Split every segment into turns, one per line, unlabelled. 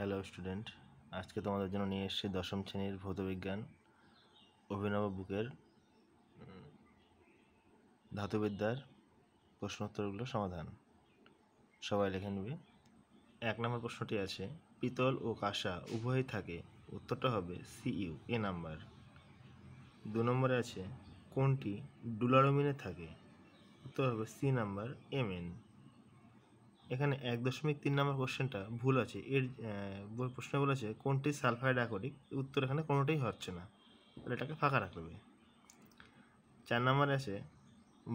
Hello student, আজকে তোমাদের জন্য নিয়ে এসেছি দশম শ্রেণীর ভৌতবিজ্ঞান অভিনব বুকের ধাতুবিদ্যার প্রশ্নোত্তরগুলো সমাধান। সবাই লিখে নেবে। 1 নম্বর প্রশ্নটি আছে, পিতল ও কাঁসা উভয়ই থাকে, উত্তরটা হবে সিইউ, এ নাম্বার। 2 নম্বরে আছে, কোনটি ডুলারোমিনে থাকে, উত্তর হবে সি নাম্বার, এমএন। এখানে 1.3 নম্বর কোশ্চেনটা ভুল আছে। এর প্রশ্ন বলেছে কোনটি সালফাইড আকরিক, উত্তর এখানে কোনোটাই হচ্ছে না, তাহলে এটাকে ফাঁকা রাখবে। 4 নম্বরে আছে,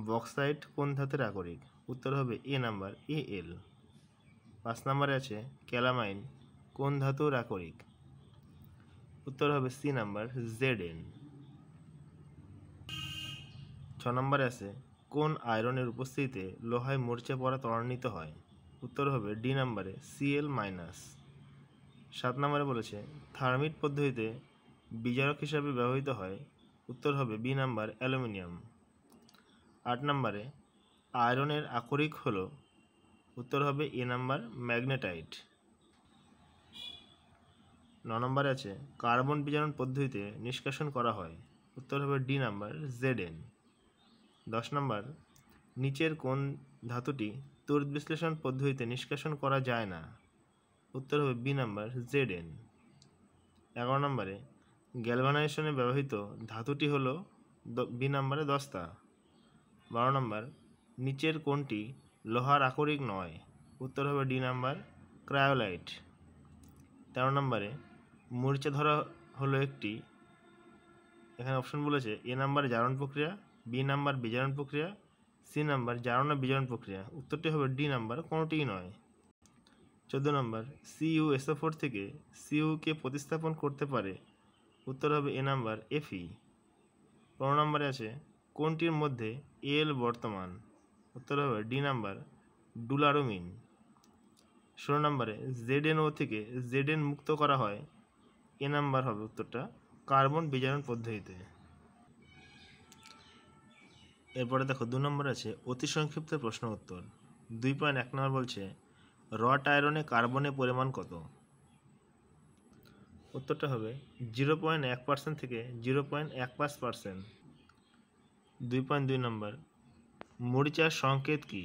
বক্সাইট কোন ধাতুর আকরিক, উত্তর হবে এ নাম্বার, এল। 5 নম্বরে আছে, ক্যালামাইন কোন ধাতুর আকরিক, উত্তর হবে সি নাম্বার, জেড। 6 নম্বরে আছে, কোন আয়রনের উপস্থিতিতে লোহায় মরিচা পড়া ত্বরান্বিত হয়, উত্তর হবে ডি নাম্বারে, Cl-। 7 নম্বরে বলেছে, থার্মিট পদ্ধতিতে বিজারক হিসাবে ব্যবহৃত হয়, উত্তর হবে বি নাম্বার, অ্যালুমিনিয়াম। 8 নম্বরে, আয়রনের আকরিক হলো, উত্তর হবে এ নাম্বার, ম্যাগনেটাইট। 9 নম্বরে আছে, কার্বন বিজারণ পদ্ধতিতে নিষ্কাশন করা হয়, উত্তর হবে ডি নাম্বার, Zn। 10 নম্বর, নিচের কোন ধাতুটি তড়িৎ বিশ্লেষণ পদ্ধতিতে নিষ্কাশন করা যায় না, উত্তর হবে বি নাম্বার, Zn। 11 নম্বরে, গ্যালভানাইজেশনে ব্যবহৃত ধাতুটি হলো বি নাম্বারে, দস্তা। 12 নম্বর, নিচের কোনটি লোহার আকরিক নয়, উত্তর হবে ডি নাম্বার, ক্রায়োলাইট। 13 নম্বরে, মরিচা ধরা হলো একটি, এখানে অপশন বলেছে এ নাম্বার জারণ প্রক্রিয়া, বি নাম্বার বিজারণ প্রক্রিয়া, সি নাম্বার জারণ ও বিজারণ প্রক্রিয়া, উত্তরটি হবে ডি নাম্বার, কোনোটিই নয়। 14 নম্বর, CuSO4 থেকে Cu কে প্রতিস্থাপন করতে পারে, উত্তর হবে এ নাম্বার, Fe। 15 নম্বরে আছে, কোনটির মধ্যে এল বর্তমান, উত্তর হবে ডি নাম্বার, ডুলারোমিন। 16 নম্বরে, ZnO থেকে Zn মুক্ত করা হয়, এ নাম্বার হবে উত্তরটা, কার্বন বিজারণ পদ্ধতিতে। এরপরে দেখো 2 নম্বর আছে, অতি সংক্ষিপ্ত প্রশ্ন উত্তর। 2.1 নম্বর বলছে, রট আয়রনে কার্বনের পরিমাণ কত, উত্তরটা হবে 0.1% থেকে 0.15%। 2.2 নম্বর, মরিচার সংকেত কি,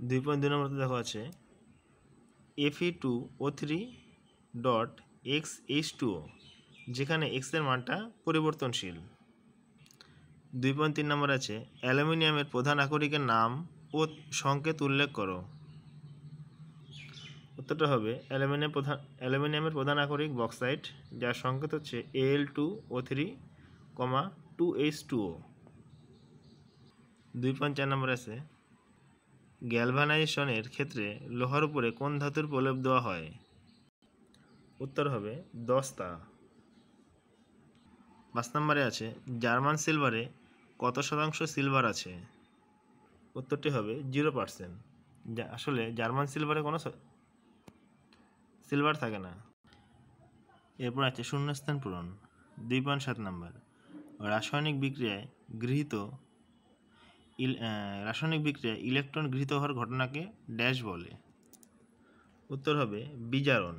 2.2 নম্বরতে দেখো আছে Fe2O3.XH2O, যেখানে x এর মানটা পরিবর্তনশীল। 2.3 নম্বর আছে, অ্যালুমিনিয়ামের প্রধান আকরিকের নাম ও সংকেত উল্লেখ করো, উত্তরটা হবে অ্যালুমিনিয়ামের প্রধান আকরিক বক্সাইট, যার সংকেত হচ্ছে Al2O3, 2H2O। 2.4 নম্বর আছে, গ্যালভানাইজেশনের ক্ষেত্রে লোহার উপরে কোন ধাতুর প্রলেপ দেওয়া হয়, উত্তর হবে দস্তা। 5 নম্বরে আছে, জার্মান সিলভারে কত শতাংশ সিলভার আছে, উত্তরটি হবে 0%। আসলে জার্মান সিলভারে কোনো সিলভার থাকে না। এরপর আছে শূন্যস্থান পূরণ। 2.7 নম্বর, রাসায়নিক বিক্রিয়ায় ইলেকট্রন গৃহীত হওয়ার ঘটনাকে ড্যাশ বলে, উত্তর হবে বিজারণ।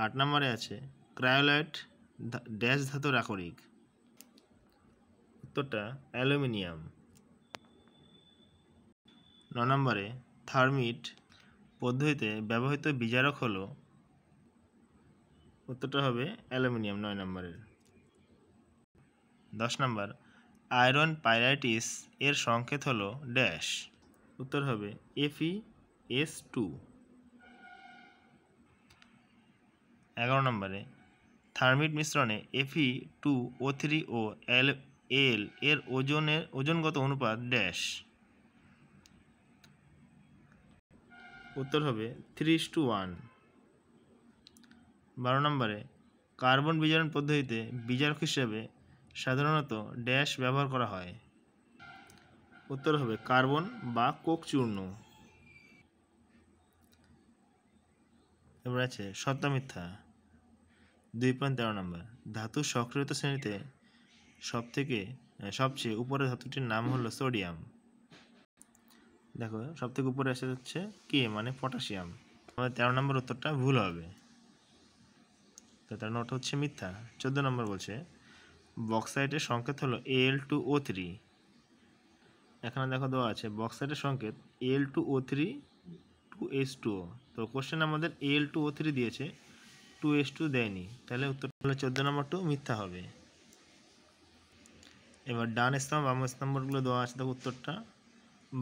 8 নম্বরে আছে, ক্রায়োলাইট ড্যাশ ধাতুর আকরিক, উত্তরটা অ্যালুমিনিয়াম। 9 নম্বরে, থার্মিট পদ্ধতিতে ব্যবহৃত বিজারক হলো, উত্তরটা হবে অ্যালুমিনিয়াম, 9 নম্বরের। 10 নম্বর, আয়রন পাইরাইটিস এর সংকেত হলো ড্যাশ, উত্তর হবে FeS2। 11 নম্বরে, থার্মিট মিশ্রণে Fe2O3 ও Al এর ওজনগত অনুপাত ড্যাশ, উত্তর হবে 3:1। 12 নম্বরে, কার্বন বিজারণ পদ্ধতিতে বিজারক হিসেবে সাধারণত ড্যাশ ব্যবহার করা হয়, উত্তর হবে কার্বন বা কোক চূর্ণ। এবার আছে সত্য মিথ্যা। 2.13 নম্বর, ধাতুর সক্রিয়তা শ্রেণীতে সবচেয়ে উপরের ধাতুটির নাম হলো সোডিয়াম। দেখো সবথেকে উপরে এসে হচ্ছে কি, মানে পটাশিয়াম। আমাদের 13 নম্বর উত্তরটা ভুল হবে, তো 13 নম্বরটা হচ্ছে মিথ্যা। 14 নম্বর বলছে বক্সাইটের সংকেত হলো Al2O3। এখানে দেখো দেওয়া আছে বক্সাইটের সংকেত Al2O3 2H2O, তো কোশ্চেন আমাদের Al2O3 দিয়েছে, 2H2 দেয়নি, তাহলে উত্তরটা হলো 14 নম্বরটাও মিথ্যা হবে। এবার ডান স্তম্ভ বাম স্তম্ভগুলো দেওয়া আছে, দেখো উত্তরটা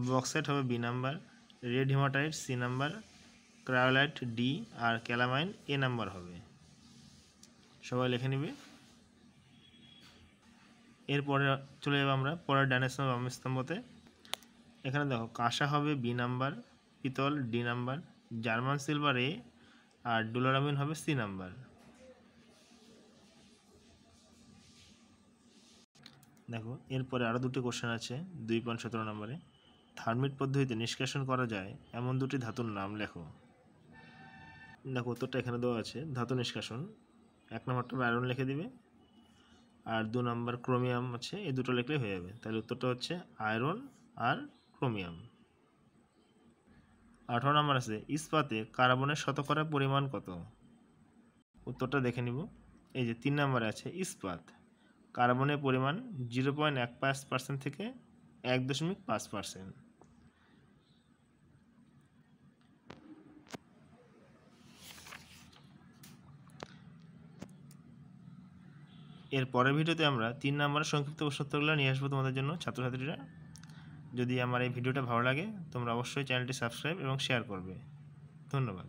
বক্সাইট হবে B number, red hematite C number, cryolite D, আর ক্যালামাইন এ নাম্বার হবে। সবাই লিখে নিবে। এরপরে চলে যাবো আমরা পরের ডান স্তম্ভ বাম স্তম্ভতে। এখানে দেখো কাঁসা হবে বি নাম্বার, পিতল ডি নাম্বার, জার্মান সিলভার এ, আর ডুলোরামিন হবে সি নাম্বার। দেখো এরপরে আরও দুটি কোশ্চেন আছে 2.17 নম্বরে। থার্মিট পদ্ধতিতে নিষ্কাশন করা যায় এমন দুটি ধাতুর নাম লেখো। দেখো উত্তরটা এখানে দেওয়া আছে ধাতু নিষ্কাশন, 1 নম্বরটা আয়রন লিখে দিবে, আর 2 নম্বর ক্রোমিয়াম আছে, এই দুটো লিখলেই হয়ে যাবে। তাহলে উত্তরটা হচ্ছে আয়রন আর ক্রোমিয়াম। 18 নম্বর আছে ইস্পাতে কার্বনের শতকরা পরিমাণ কত। উত্তরটা দেখে নিব। এই যে 3 নম্বরে আছে ইস্পাত কার্বনের পরিমাণ 0.15% থেকে 1.5%। এর পরের ভিডিওতে আমরা 3 নম্বরের সংক্ষিপ্ত প্রশ্নোত্তরগুলো নিয়ে আসবো তোমাদের জন্য ছাত্রছাত্রীরা। যদি আমার এই ভিডিওটা ভালো লাগে তোমরা অবশ্যই চ্যানেলটি সাবস্ক্রাইব এবং শেয়ার করবে। ধন্যবাদ।